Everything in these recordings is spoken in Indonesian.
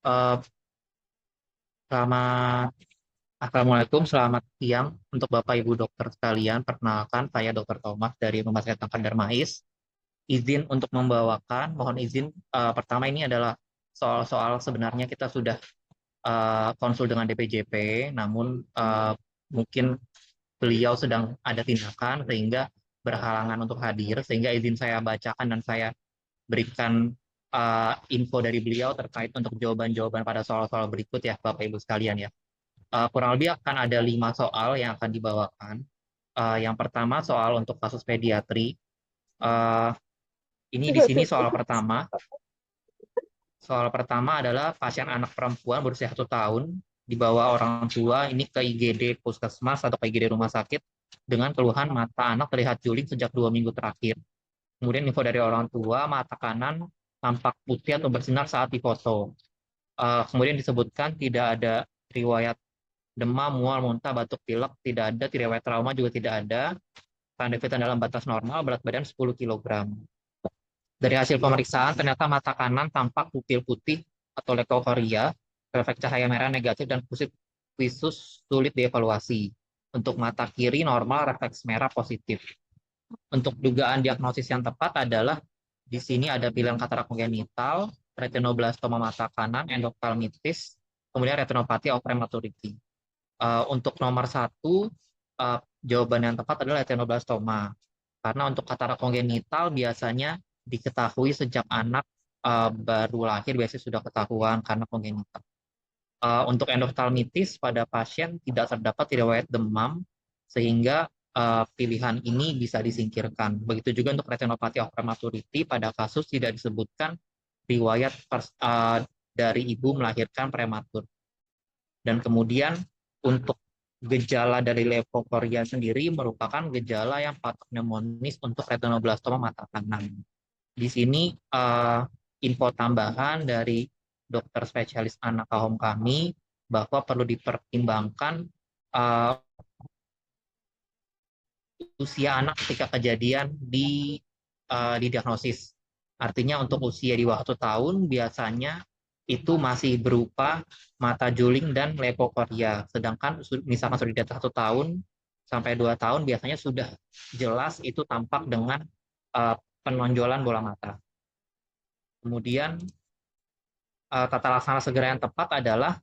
Eh, Selamat Assalamualaikum, selamat siang untuk Bapak Ibu dokter sekalian. Perkenalkan, saya Dr. Thomas dari Rumah Sakit Angkat Darmais. Izin untuk membawakan, mohon izin. Pertama ini adalah soal-soal sebenarnya kita sudah konsul dengan DPJP, namun mungkin beliau sedang ada tindakan sehingga berhalangan untuk hadir, sehingga izin saya bacakan dan saya berikan info dari beliau terkait untuk jawaban-jawaban pada soal-soal berikut ya, Bapak Ibu sekalian ya. Kurang lebih akan ada 5 soal yang akan dibawakan. Yang pertama soal untuk kasus pediatri. Eh, ini di sini soal pertama. Soal pertama adalah pasien anak perempuan berusia 1 tahun dibawa orang tua ini ke IGD puskesmas atau ke IGD rumah sakit dengan keluhan mata anak terlihat juling sejak 2 minggu terakhir. Kemudian info dari orang tua, mata kanan tampak putih atau bersinar saat difoto. Kemudian disebutkan tidak ada riwayat demam, mual, muntah, batuk, pilek, tidak ada, riwayat trauma juga tidak ada. Tanda vita dalam batas normal, berat badan 10 kg. Dari hasil pemeriksaan, ternyata mata kanan tampak pupil putih atau leukokaria, refleks cahaya merah negatif dan pusat visus sulit dievaluasi. Untuk mata kiri normal, refleks merah positif. Untuk dugaan diagnosis yang tepat adalah di sini ada pilihan katarak kongenital, retinoblastoma mata kanan, endophthalmitis, kemudian retinopati of prematurity. Untuk nomor satu, jawaban yang tepat adalah retinoblastoma. Karena untuk katarak kongenital biasanya diketahui sejak anak baru lahir, biasanya sudah ketahuan karena kongenital. Untuk endoftalmitis pada pasien tidak terdapat riwayat demam, sehingga pilihan ini bisa disingkirkan. Begitu juga untuk retinopati of prematurity, pada kasus tidak disebutkan riwayat dari ibu melahirkan prematur. Dan kemudian untuk gejala dari leukokoria sendiri merupakan gejala yang patognomonis untuk retinoblastoma mata kanan. Di sini info tambahan dari dokter spesialis anak kahom kami bahwa perlu dipertimbangkan uh, usia anak ketika kejadian didiagnosis. Artinya untuk usia di waktu tahun biasanya itu masih berupa mata juling dan leukokoria. Sedangkan misalkan sudah di atas 1 tahun sampai 2 tahun biasanya sudah jelas itu tampak dengan penonjolan bola mata. Kemudian tata laksana segera yang tepat adalah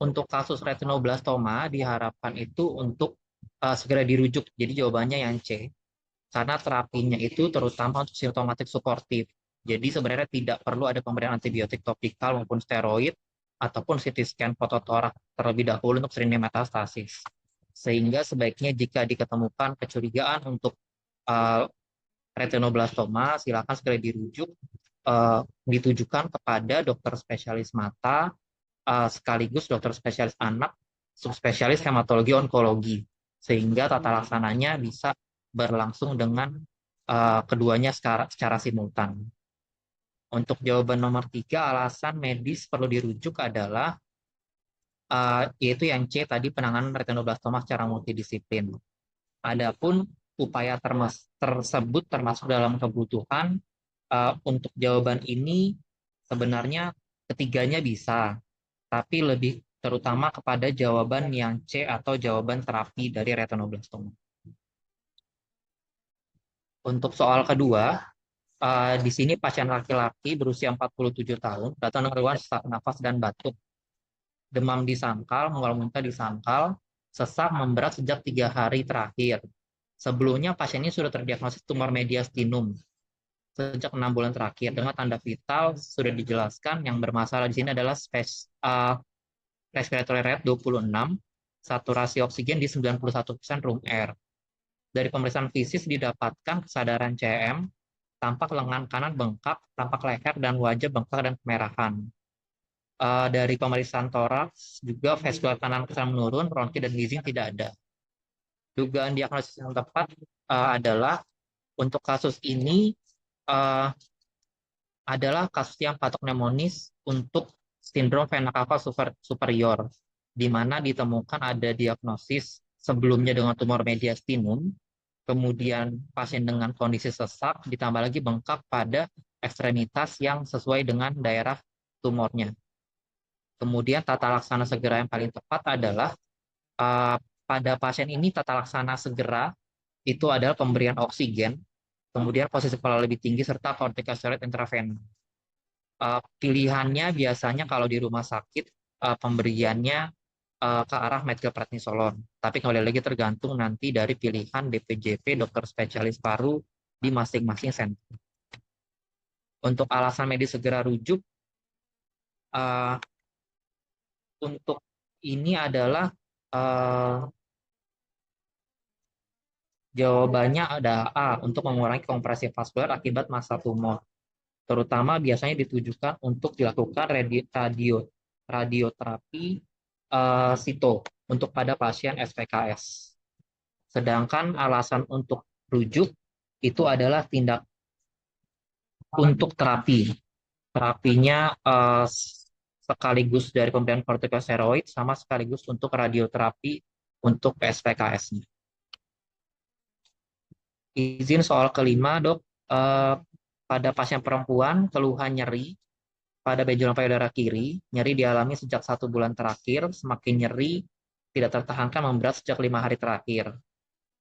untuk kasus retinoblastoma diharapkan itu untuk segera dirujuk. Jadi jawabannya yang C. Karena terapinya itu terutama untuk simptomatik suportif. Jadi sebenarnya tidak perlu ada pemberian antibiotik topikal maupun steroid ataupun CT scan fototorak terlebih dahulu untuk screening metastasis. Sehingga sebaiknya jika diketemukan kecurigaan untuk uh, retinoblastoma, silakan segera dirujuk, ditujukan kepada dokter spesialis mata, sekaligus dokter spesialis anak, subspesialis hematologi onkologi, sehingga tata laksananya bisa berlangsung dengan keduanya secara simultan. Untuk jawaban nomor 3, alasan medis perlu dirujuk adalah yaitu yang C tadi, penanganan retinoblastoma secara multidisiplin. Adapun upaya tersebut termasuk dalam kebutuhan, untuk jawaban ini sebenarnya ketiganya bisa, tapi lebih terutama kepada jawaban yang C atau jawaban terapi dari retinoblastoma. Untuk soal kedua, di sini pasien laki-laki berusia 47 tahun datang dengan keluhan sesak nafas dan batuk, demam disangkal, mual muntah disangkal, sesak memberat sejak 3 hari terakhir. Sebelumnya pasien ini sudah terdiagnosis tumor mediastinum sejak 6 bulan terakhir dengan tanda vital sudah dijelaskan. Yang bermasalah di sini adalah respiratory rate 26, saturasi oksigen di 91% room air. Dari pemeriksaan fisik didapatkan kesadaran CM, tampak lengan kanan bengkak, tampak leher dan wajah bengkak dan kemerahan. Dari pemeriksaan toraks juga vaskular kanan kesan menurun, bronki dan wheezing tidak ada. Dugaan diagnosis yang tepat adalah untuk kasus ini adalah kasus yang patognomonis untuk sindrom vena cava superior, di mana ditemukan ada diagnosis sebelumnya dengan tumor mediastinum, kemudian pasien dengan kondisi sesak, ditambah lagi bengkak pada ekstremitas yang sesuai dengan daerah tumornya. Kemudian tata laksana segera yang paling tepat adalah uh, pada pasien ini tata laksana segera itu adalah pemberian oksigen, kemudian posisi kepala lebih tinggi serta kortikosteroid intravena. Pilihannya biasanya kalau di rumah sakit pemberiannya ke arah methylprednisolon. Tapi kembali lagi tergantung nanti dari pilihan DPJP dokter spesialis paru di masing-masing center. Untuk alasan medis segera rujuk, uh, untuk ini adalah uh, jawabannya ada A, untuk mengurangi kompresi vaskular akibat massa tumor. Terutama biasanya ditujukan untuk dilakukan radioterapi sito untuk pada pasien SPKS. Sedangkan alasan untuk rujuk itu adalah tindak untuk terapi. Terapinya sekaligus dari pemberian kortikosteroid sama sekaligus untuk radioterapi untuk SPKS-nya. Izin soal kelima, dok. Pada pasien perempuan, keluhan nyeri pada benjolan payudara kiri, nyeri dialami sejak 1 bulan terakhir, semakin nyeri tidak tertahankan memberat sejak 5 hari terakhir.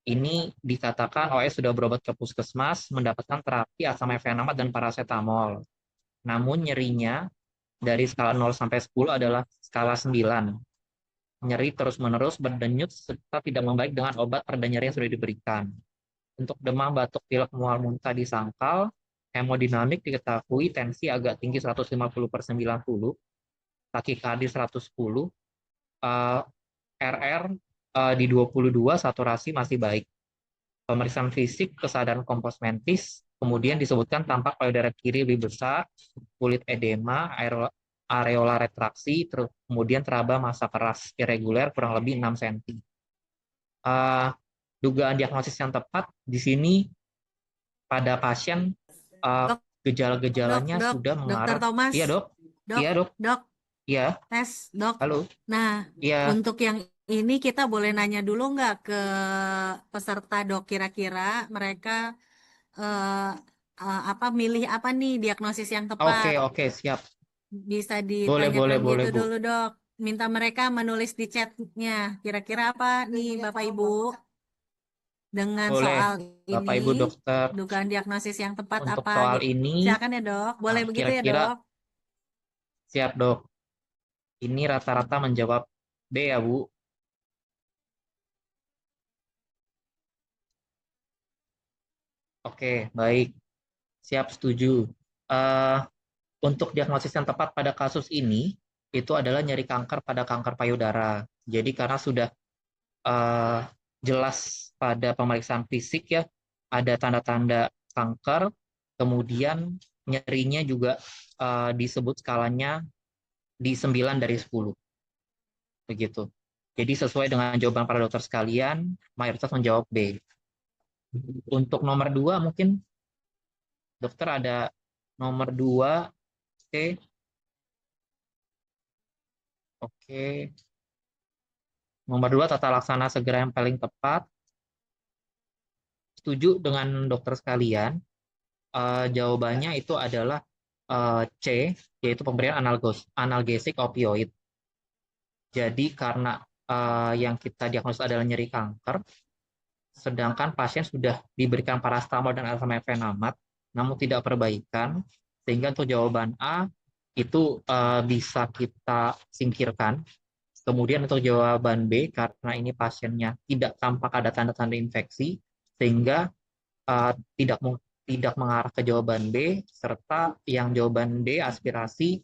Ini dikatakan OS sudah berobat ke puskesmas, mendapatkan terapi asam efenamat dan paracetamol. Namun nyerinya dari skala 0 sampai 10 adalah skala 9. Nyeri terus-menerus berdenyut serta tidak membaik dengan obat pereda nyeri yang sudah diberikan. Untuk demam, batuk, pilek, mual, muntah disangkal, hemodinamik diketahui tensi agak tinggi 150/90, takikardi 110, RR di 22, saturasi masih baik. Pemeriksaan fisik, kesadaran komposmentis, kemudian disebutkan tampak payudara kiri lebih besar, kulit edema, areola retraksi, kemudian teraba massa keras irreguler kurang lebih 6 cm. Dugaan diagnosis yang tepat di sini pada pasien Dok, gejala-gejalanya dok, sudah Dokter mengarah. Thomas, Iya dok, dok, iya dok, dok, iya, tes, dok. halo, Nah, iya, untuk yang ini kita boleh nanya dulu nggak ke peserta dok, kira-kira mereka eh, apa milih apa nih diagnosis yang oke tepat? oke siap, Bisa boleh boleh ditanyakan boleh gitu Bu, dulu dok. Minta mereka menulis di chatnya. Kira-kira apa nih Bapak Ibu dengan boleh soal ini? Bapak Ibu dokter. Dugaan diagnosis yang tepat Untuk apa soal gitu. ini Silakan ya dok. Boleh begitu ya kira-kira dok? siap dok, ini rata-rata menjawab B ya Bu. Oke baik, siap, setuju. Eh, untuk diagnosis yang tepat pada kasus ini itu adalah nyeri kanker pada kanker payudara. Jadi karena sudah eh, jelas pada pemeriksaan fisik ya, ada tanda-tanda kanker, kemudian nyerinya juga disebut skalanya di 9 dari 10, begitu. Jadi sesuai dengan jawaban para dokter sekalian, mayoritas menjawab B. Untuk nomor 2 mungkin dokter ada nomor 2, oke, oke. Nomor 2 tata laksana segera yang paling tepat. Setuju dengan dokter sekalian, jawabannya itu adalah C, yaitu pemberian analgesik opioid. Jadi karena yang kita diagnosis adalah nyeri kanker, sedangkan pasien sudah diberikan paracetamol dan efenamat, namun tidak perbaikan, sehingga untuk jawaban A itu bisa kita singkirkan. Kemudian untuk jawaban B, karena ini pasiennya tidak tampak ada tanda-tanda infeksi, sehingga tidak mengarah ke jawaban B, serta yang jawaban D aspirasi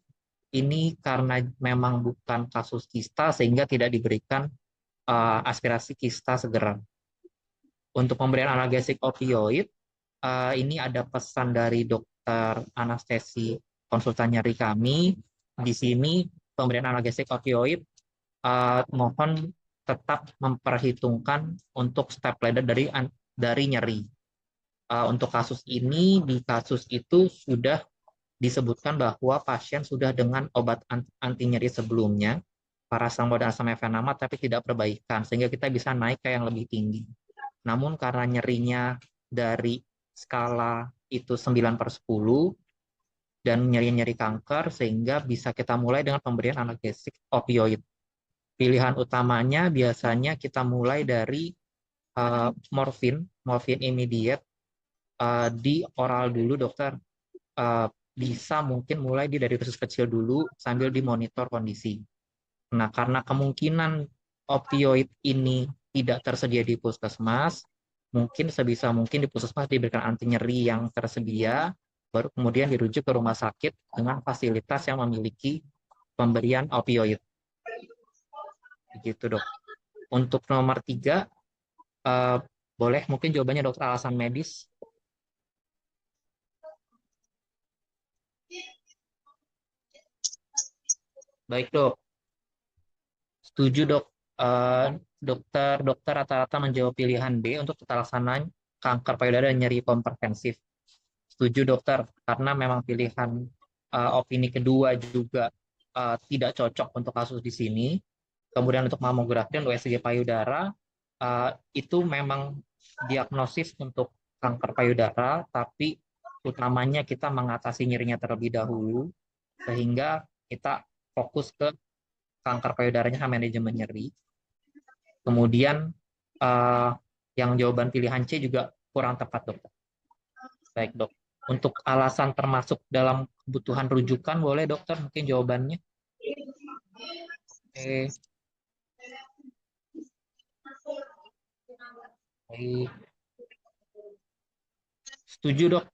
ini karena memang bukan kasus kista sehingga tidak diberikan aspirasi kista segera. Untuk pemberian analgesik opioid, ini ada pesan dari dokter anestesi konsultan nyeri kami. Di sini pemberian analgesik opioid mohon tetap memperhitungkan untuk step ladder dari nyeri. Untuk kasus ini, di kasus itu sudah disebutkan bahwa pasien sudah dengan obat anti nyeri sebelumnya, paracetamol dan asam efenamat, tapi tidak perbaikan, sehingga kita bisa naik ke yang lebih tinggi. Namun karena nyerinya dari skala itu 9/10, dan nyeri-nyeri kanker, sehingga bisa kita mulai dengan pemberian analgesik opioid. Pilihan utamanya biasanya kita mulai dari morfin immediate di oral dulu, dokter. Bisa mungkin mulai dari dosis kecil dulu sambil dimonitor kondisi. Nah, karena kemungkinan opioid ini tidak tersedia di puskesmas, mungkin sebisa mungkin di puskesmas diberikan anti nyeri yang tersedia, baru kemudian dirujuk ke rumah sakit dengan fasilitas yang memiliki pemberian opioid. Begitu, dok. Untuk nomor 3, boleh mungkin jawabannya dokter, alasan medis. Baik, dok. Setuju, dok. Dokter rata-rata menjawab pilihan B untuk tata laksana kanker payudara dan nyeri komprehensif. Setuju, dokter, karena memang pilihan opini kedua juga tidak cocok untuk kasus di sini. Kemudian untuk mamografi dan USG payudara, itu memang diagnosis untuk kanker payudara, tapi utamanya kita mengatasi nyerinya terlebih dahulu, sehingga kita fokus ke kanker payudaranya sama manajemen nyeri. Kemudian yang jawaban pilihan C juga kurang tepat, dokter. Baik, dok. Untuk alasan termasuk dalam kebutuhan rujukan, boleh dokter mungkin jawabannya? Oke, baik. Setuju, dok.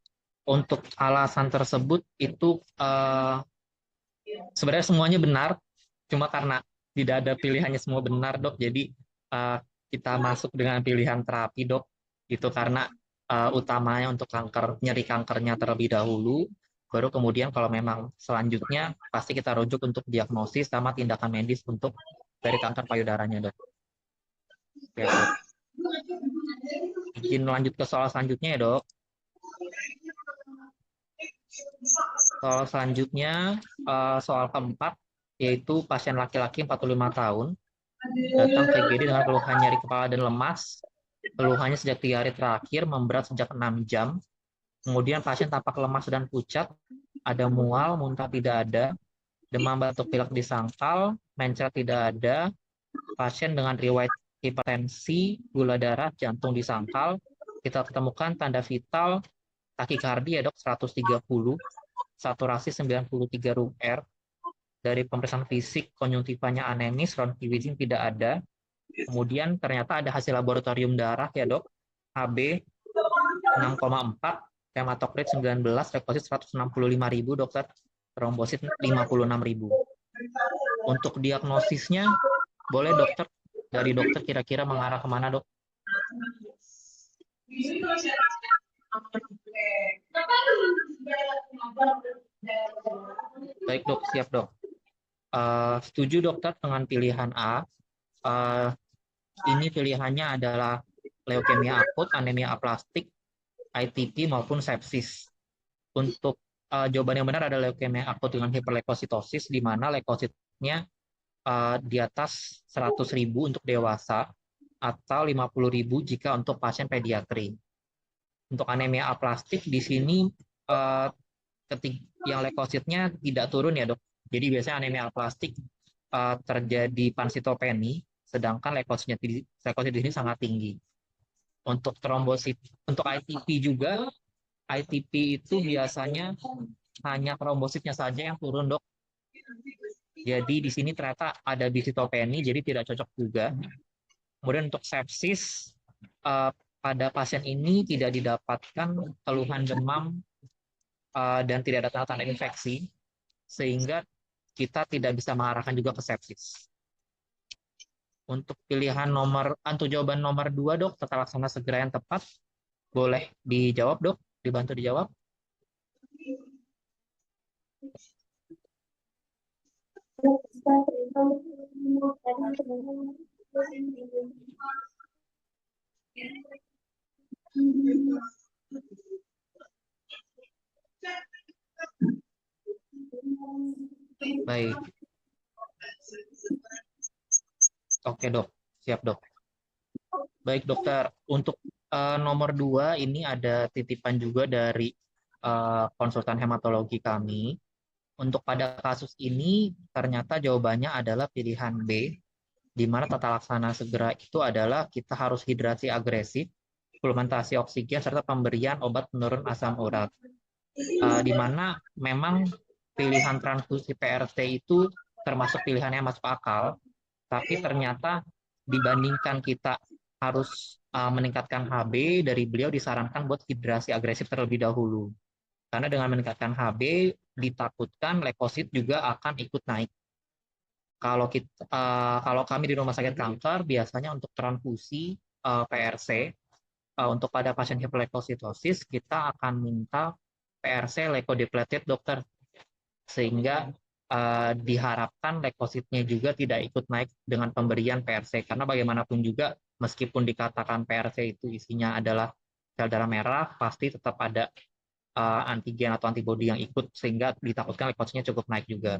Untuk alasan tersebut itu sebenarnya semuanya benar, cuma karena tidak ada pilihannya semua benar, dok. Jadi eh, kita masuk dengan pilihan terapi, dok. Itu karena utamanya untuk nyeri kankernya terlebih dahulu, baru kemudian kalau memang selanjutnya pasti kita rujuk untuk diagnosis sama tindakan medis untuk dari kanker payudaranya, dok. Ya, dok. Izin lanjut ke soal selanjutnya ya, dok. Soal selanjutnya, soal keempat, yaitu pasien laki-laki 45 tahun, datang ke IGD dengan keluhan nyeri kepala dan lemas. Keluhannya sejak 3 hari terakhir, memberat sejak 6 jam. Kemudian pasien tampak lemas dan pucat, ada mual, muntah tidak ada, demam batuk pilek disangkal, mencret tidak ada, pasien dengan riwayat hipertensi, gula darah, jantung disangkal. Kita ketemukan tanda vital, takikardia, dok, 130, saturasi 93 Rub-R. Dari pemeriksaan fisik, konjungtivanya anemis, ronkiwizin tidak ada. Kemudian ternyata ada hasil laboratorium darah ya, dok. HB 6,4, hematokrit 19, leukosit 165.000, dokter. Trombosit 56.000. Untuk diagnosisnya, boleh dokter, dari dokter kira-kira mengarah kemana, dok? Baik, dok, siap, dok. Setuju, dokter, dengan pilihan A. Uh, ini pilihannya adalah leukemia akut, anemia aplastik, ITP maupun sepsis. Untuk jawaban yang benar adalah leukemia akut dengan hiperleukositosis, di mana leukositnya di atas 100.000 untuk dewasa atau 50.000 jika untuk pasien pediatri. Untuk anemia aplastik di sini yang leukositnya tidak turun ya, dok. Jadi biasanya anemia aplastik terjadi pansitopeni, sedangkan leukosit di sini sangat tinggi. Untuk trombosit, untuk ITP juga, ITP itu biasanya hanya trombositnya saja yang turun, dok. Jadi di sini ternyata ada bisitopeni, jadi tidak cocok juga. Kemudian untuk sepsis, pada pasien ini tidak didapatkan keluhan demam dan tidak ada tanda-tanda infeksi, sehingga kita tidak bisa mengarahkan juga ke sepsis. Untuk jawaban nomor 2, dok, tata laksana segera yang tepat, boleh dijawab, dok, dibantu dijawab. Baik. Oke, dok. Siap, dok. Baik, dokter. Untuk nomor 2 ini ada titipan juga dari konsultan hematologi kami. Untuk pada kasus ini, ternyata jawabannya adalah pilihan B, di mana tata laksana segera itu adalah kita harus hidrasi agresif, suplementasi oksigen, serta pemberian obat penurun asam urat. Di mana memang pilihan transfusi PRT itu termasuk pilihan yang masuk akal, tapi ternyata dibandingkan kita harus meningkatkan HB, dari beliau disarankan buat hidrasi agresif terlebih dahulu. Karena dengan meningkatkan HB, ditakutkan leukosit juga akan ikut naik. Kalau kami di rumah sakit kanker, biasanya untuk transfusi PRC, untuk pada pasien hiperleukositosis, kita akan minta PRC leukodepleted, dokter. Sehingga diharapkan leukositnya juga tidak ikut naik dengan pemberian PRC. Karena bagaimanapun juga, meskipun dikatakan PRC itu isinya adalah sel darah merah, pasti tetap ada antigen atau antibodi yang ikut, sehingga ditakutkan leukositnya cukup naik juga.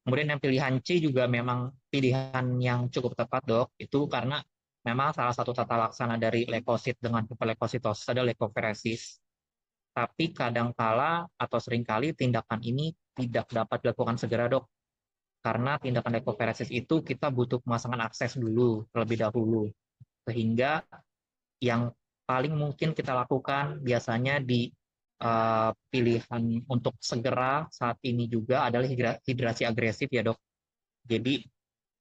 Kemudian yang pilihan C juga memang pilihan yang cukup tepat, dok. Itu karena memang salah satu tata laksana dari leukosit dengan hiperleukositosis adalah leukoferesis. Tapi kadangkala atau seringkali tindakan ini tidak dapat dilakukan segera, dok. Karena tindakan leukoferesis itu kita butuh pemasangan akses dulu, terlebih dahulu. Sehingga yang paling mungkin kita lakukan biasanya di pilihan untuk segera saat ini juga adalah hidrasi agresif, ya, dok. Jadi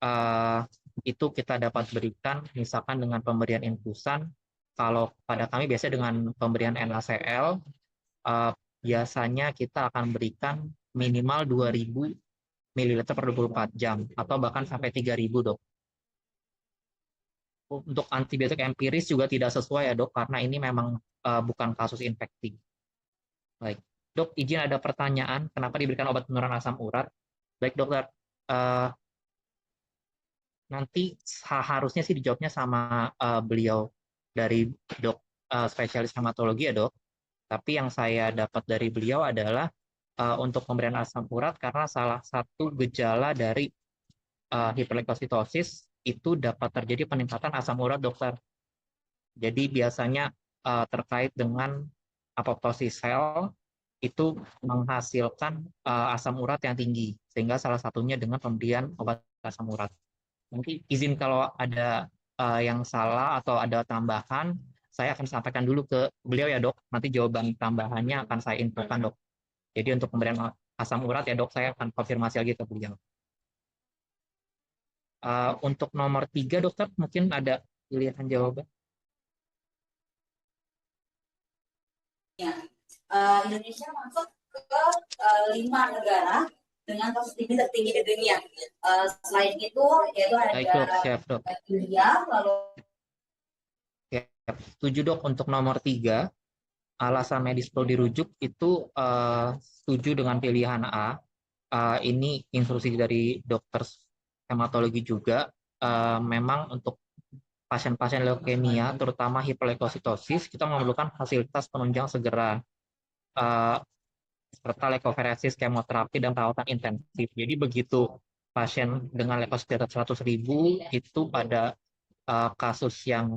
uh, itu kita dapat berikan misalkan dengan pemberian infusan. Kalau pada kami biasanya dengan pemberian NaCl, biasanya kita akan berikan minimal 2000 ml per 24 jam atau bahkan sampai 3000, dok. Untuk antibiotik empiris juga tidak sesuai, ya, dok, karena ini memang bukan kasus infeksi. Baik, dok, izin ada pertanyaan, kenapa diberikan obat penurunan asam urat? Baik, dokter, uh, nanti harusnya sih dijawabnya sama beliau dari spesialis hematologi, ya, dok. Tapi yang saya dapat dari beliau adalah untuk pemberian asam urat karena salah satu gejala dari hiperleukositosis itu dapat terjadi peningkatan asam urat, dokter. Jadi biasanya terkait dengan apoptosis sel itu menghasilkan asam urat yang tinggi, sehingga salah satunya dengan pemberian obat asam urat. Mungkin izin kalau ada yang salah atau ada tambahan, saya akan sampaikan dulu ke beliau, ya, dok. Nanti jawaban tambahannya akan saya infokan, dok. Jadi untuk pemberian asam urat, ya, dok, saya akan konfirmasi lagi ke beliau. Untuk nomor 3, dokter, mungkin ada pilihan jawaban. Ya. Indonesia masuk ke 5 negara dengan kasus TB tertinggi di dunia. Selain itu, yaitu ada Baik, dok, siap, dok. India, lalu Setuju, dok, untuk nomor 3, alasan medis perlu dirujuk itu setuju dengan pilihan A. Ini instruksi dari dokter hematologi juga. Memang untuk pasien-pasien leukemia, terutama hiperleukositosis, kita memerlukan fasilitas penunjang segera, serta leukoferesis, kemoterapi, dan perawatan intensif. Jadi begitu pasien dengan leukosit di atas 100.000, itu pada kasus yang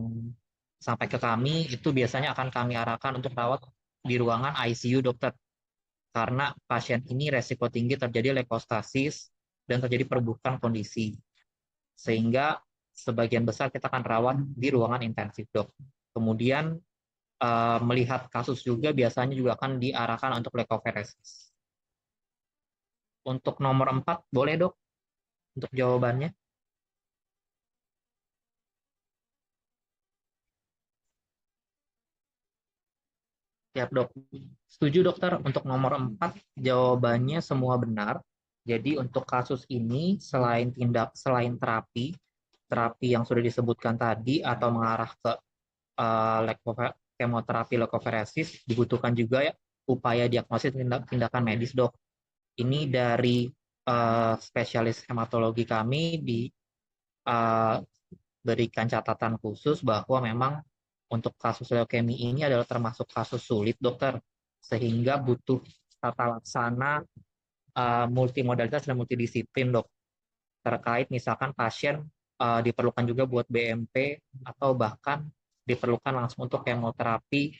sampai ke kami, itu biasanya akan kami arahkan untuk rawat di ruangan ICU, dokter. Karena pasien ini resiko tinggi terjadi leukostasis dan terjadi perburukan kondisi. Sehingga sebagian besar kita akan rawat di ruangan intensif, dok. Kemudian melihat kasus juga biasanya juga akan diarahkan untuk leukoferesis. Untuk nomor 4, boleh, dok, untuk jawabannya? Siap, dok. Setuju, dokter. Untuk nomor 4, jawabannya semua benar. Jadi untuk kasus ini, selain terapi yang sudah disebutkan tadi atau mengarah ke kemoterapi leukoferesis, dibutuhkan juga, ya, upaya diagnosis tindakan medis, dok. Ini dari spesialis hematologi kami diberikan catatan khusus bahwa memang untuk kasus leukemia ini adalah termasuk kasus sulit, dokter, sehingga butuh tata laksana multimodalitas dan multidisiplin, dok. Terkait misalkan pasien diperlukan juga buat BMP atau bahkan diperlukan langsung untuk kemoterapi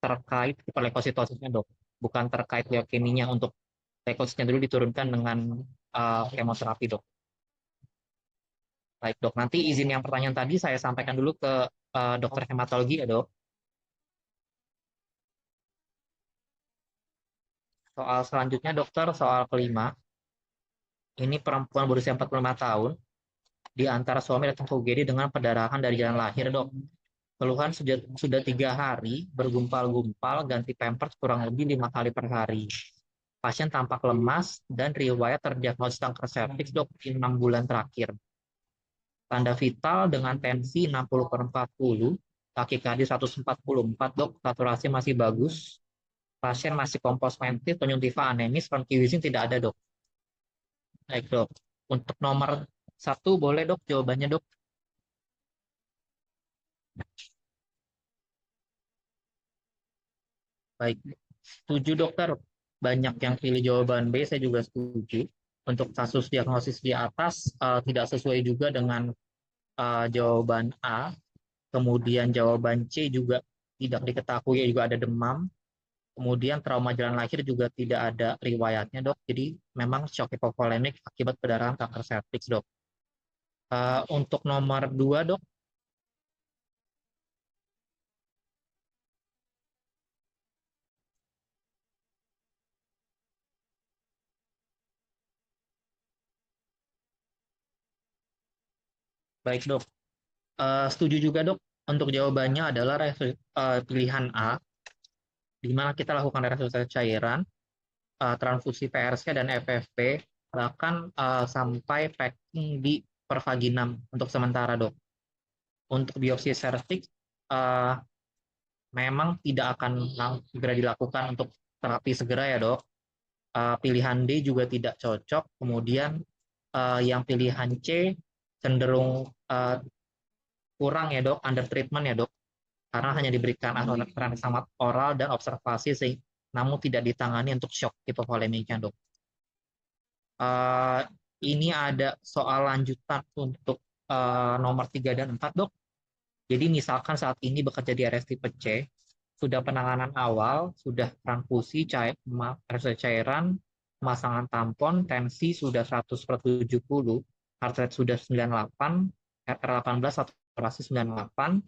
terkait hiperleukositosisnya, dok, bukan terkait leukeminya. Untuk leukositnya dulu diturunkan dengan kemoterapi, dok. Baik, dok. Nanti izin yang pertanyaan tadi saya sampaikan dulu ke dokter hematologi ya, dok. Soal selanjutnya, dokter, soal kelima. Ini perempuan berusia 45 tahun, di antara suami datang ke UGD dengan perdarahan dari jalan lahir, dok. Keluhan sudah 3 hari, bergumpal-gumpal, ganti pampers kurang lebih 5 kali per hari. Pasien tampak lemas dan riwayat terdiagnosis kanker serviks, dok, di 6 bulan terakhir. Tanda vital dengan tensi 60/40, takikardis 144, dok, saturasi masih bagus. Pasien masih kompos mentis, penyuntifa anemis, frankiwisin tidak ada, dok. Baik, dok. Untuk nomor 1 boleh, dok, jawabannya, dok. Baik, setuju, dokter. Banyak yang pilih jawaban B, saya juga setuju. Untuk kasus diagnosis di atas tidak sesuai juga dengan jawaban A. Kemudian jawaban C juga tidak diketahui, juga ada demam. Kemudian trauma jalan lahir juga tidak ada riwayatnya, dok. Jadi memang shock hipovolemik akibat perdarahan kanker serviks, dok. Untuk nomor 2, dok. Baik, dok. Setuju juga, dok. Untuk jawabannya adalah pilihan A, di mana kita lakukan resusitasi cairan, transfusi PRC dan FFP, bahkan sampai packing di pervaginam untuk sementara, dok. Untuk biopsi serviks memang tidak akan segera dilakukan untuk terapi segera ya, dok. Pilihan D juga tidak cocok. Kemudian yang pilihan C cenderung kurang ya, dok, under treatment ya, dok, karena hanya diberikan tranexamat oral dan observasi, namun tidak ditangani untuk shock hipovolemiknya, dok. Ini ada soal lanjutan untuk nomor 3 dan 4, dok. Jadi misalkan saat ini bekerja di RS tipe C, sudah penanganan awal, sudah transfusi cairan, pemasangan tampon, tensi sudah 100/70, heart rate sudah 98, HR18, saturasi 98,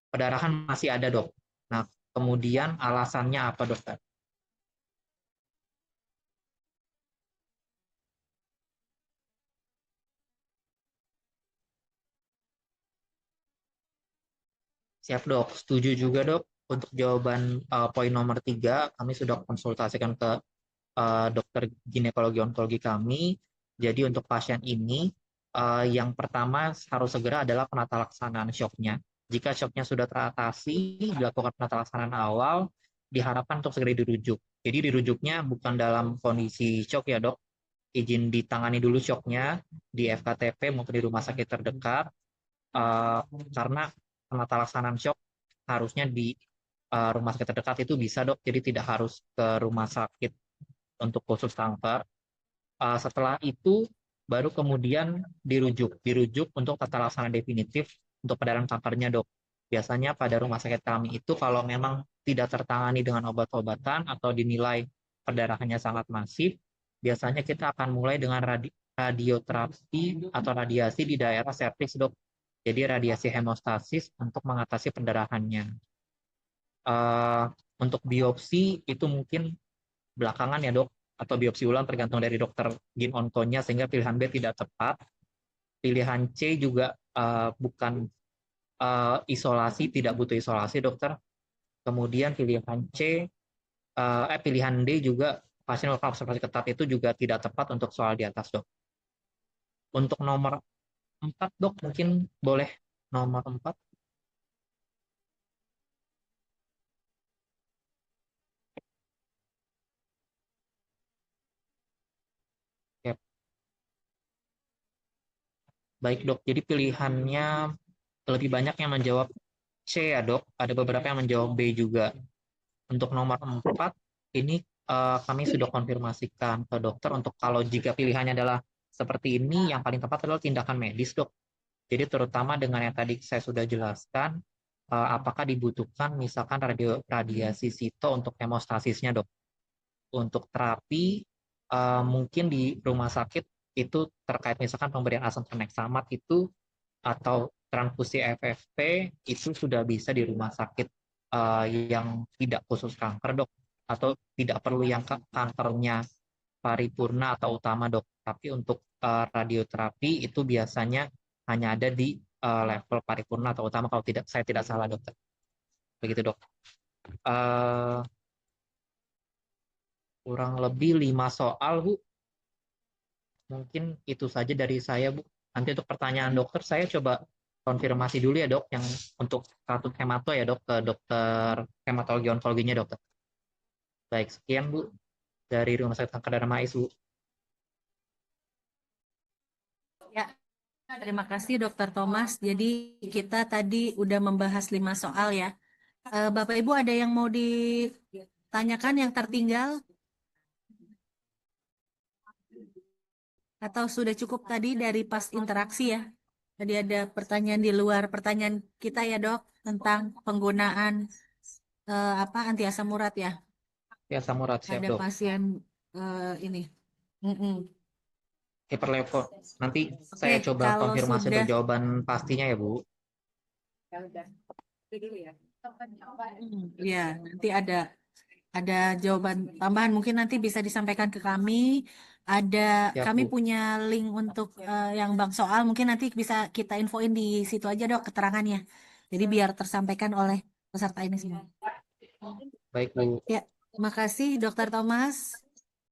perdarahan masih ada, dok. Nah, kemudian alasannya apa, dokter? Siap, dok. Setuju juga, dok. Untuk jawaban poin nomor 3, kami sudah konsultasikan ke dokter ginekologi onkologi kami. Jadi untuk pasien ini, yang pertama harus segera adalah penata laksanaan shocknya. Jika shocknya sudah teratasi, dilakukan penata laksanaan awal, diharapkan untuk segera dirujuk. Jadi dirujuknya bukan dalam kondisi shock ya, dok. Izin ditangani dulu shocknya di FKTP maupun di rumah sakit terdekat, karena penata laksanaan shock harusnya di rumah sakit terdekat itu bisa, dok. Jadi tidak harus ke rumah sakit untuk khusus kanker. Setelah itu baru kemudian dirujuk untuk tata laksana definitif untuk perdarahan kankernya, dok. Biasanya pada rumah sakit kami itu kalau memang tidak tertangani dengan obat-obatan atau dinilai perdarahannya sangat masif, biasanya kita akan mulai dengan radioterapi atau radiasi di daerah serviks, dok. Jadi radiasi hemostasis untuk mengatasi perdarahannya. Untuk biopsi itu mungkin belakangan ya, dok, atau biopsi ulang tergantung dari dokter gin onkonya, sehingga pilihan B tidak tepat. Pilihan C juga bukan isolasi, tidak butuh isolasi, dokter. Kemudian pilihan D juga pasien melakukan observasi ketat itu juga tidak tepat untuk soal di atas, dok. Untuk nomor 4, dok, mungkin boleh nomor 4. Ya. Baik, dok. Jadi pilihannya lebih banyak yang menjawab C ya, dok. Ada beberapa yang menjawab B juga. Untuk nomor 4, ini kami sudah konfirmasikan ke dokter untuk kalau jika pilihannya adalah seperti ini, yang paling tepat adalah tindakan medis, dok. Jadi terutama dengan yang tadi saya sudah jelaskan, apakah dibutuhkan misalkan radiasi sito untuk hemostasisnya, Dok. Untuk terapi mungkin di rumah sakit itu terkait misalkan pemberian asam traneksamat itu atau transfusi FFP itu sudah bisa di rumah sakit yang tidak khusus kanker, Dok, atau tidak perlu yang kankernya paripurna atau utama, Dok. Tapi untuk radioterapi itu biasanya hanya ada di level paripurna atau utama kalau tidak saya tidak salah, Dokter. Begitu, Dok. Eh, kurang lebih 5 soal, Bu. Mungkin itu saja dari saya, Bu. Nanti untuk pertanyaan dokter, saya coba konfirmasi dulu ya, Dok, yang untuk kartu hemato ya, Dok, ke dokter hematologi onkologinya, Dokter. Baik, sekian, Bu, dari Rumah Sakit Kanker Darmais, Bu. Ya, terima kasih Dokter Thomas. Jadi kita tadi udah membahas 5 soal ya. Bapak Ibu ada yang mau ditanyakan yang tertinggal? Atau sudah cukup tadi dari pas interaksi ya? Tadi ada pertanyaan di luar pertanyaan kita ya, Dok, tentang penggunaan anti asam urat ya. Ya, Samurat, siap, Ada Dok. pasien ini. Mm-mm. Hiperlevo. Nanti Oke, saya coba kalau konfirmasi sudah untuk jawaban pastinya ya, Bu. ya nanti ada jawaban tambahan mungkin nanti bisa disampaikan ke kami. Ada Siap, kami Bu. punya link untuk yang bank soal mungkin nanti bisa kita infoin di situ aja, Dok, keterangannya. Jadi biar tersampaikan oleh peserta ini semua. Baik, Bu. Ya, makasih Dokter Thomas.